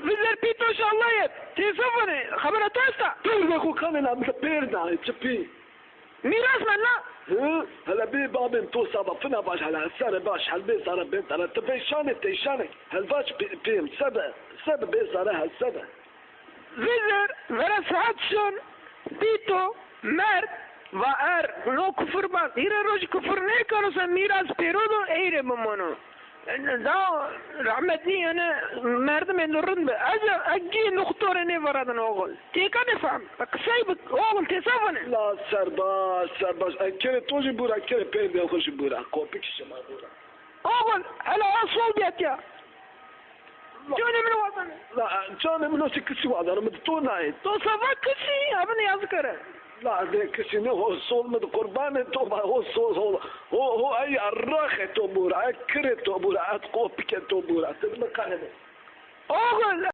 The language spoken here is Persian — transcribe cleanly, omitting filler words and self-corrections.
وزر پیتو شالله تیسفونه خبر تو است پیرده خو کنه نمیده پیرده چه پی میراث من نه هلا بي بابن تو سبا فينا باش هلا سر باش هل بي صار بنت هلا تبيشانك تيشانك هل باش بيم سبا بي صار هل سبا وزر ورثاتشون پیتو مرد و نو کفر بان ایره روش کفر نکنو سن میراث پیرودو ایره بمونو دا رحمتني انا مردم اندورن به اجي نختار نفردن اوغل تيكا نفهم سايب اوغل تسافن لا سرباش اكل توجي بورا اكل بيرد خوش بورا كوبيك شما بورا اوغل على اصول بيتيا جوني من وطن لا جوني منو سكسي وعد انا مدتونا تو صفا كسي ابني اذكره لا ده كسي هو صول مد قربان تو هو صول هو اي الرخ تو بورا اكل تو بورا كوبيك تو بورا تبقى كان اوغل